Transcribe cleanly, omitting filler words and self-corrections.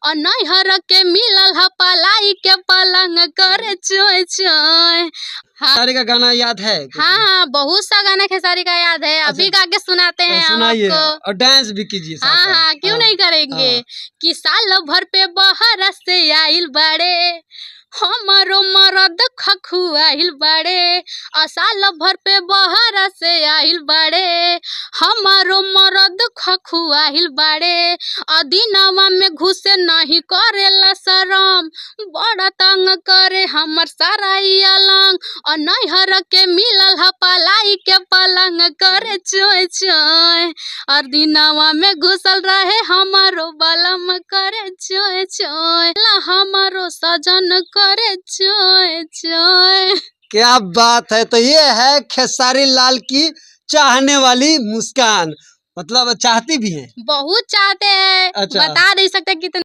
और नैहर के मिलल ह पलाई के पलंग करे चोय चोय। खेसारी का गाना याद है? हाँ, बहुत सा गाना खेसारी का याद है। अभी गा के सुनाते हैं हम आपको। और डांस भी कीजिए। हाँ, क्यों नहीं करेंगे। कि साल भर पे बहर से आइल बड़े हमारो मरद खखुआइल बड़े। साल भर पे बहर से आइल बड़े हमारो मरद खखुआइल बड़े। दिनवा में घुसे नहीं करेला शरम बड़ा तंग करे हमर सारा अलंग। और नैहर के मिलल ह पलाई के पलंग करे चोय चोय। और दिनवा में घुसल रहे हमारो बलम करे चोय चोय। हमारो सजन करे चोय चोय। क्या बात है। तो ये है खेसारी लाल की चाहने वाली मुस्कान, मतलब चाहती भी है, बहुत चाहते हैं। अच्छा। बता नहीं सकते कितने।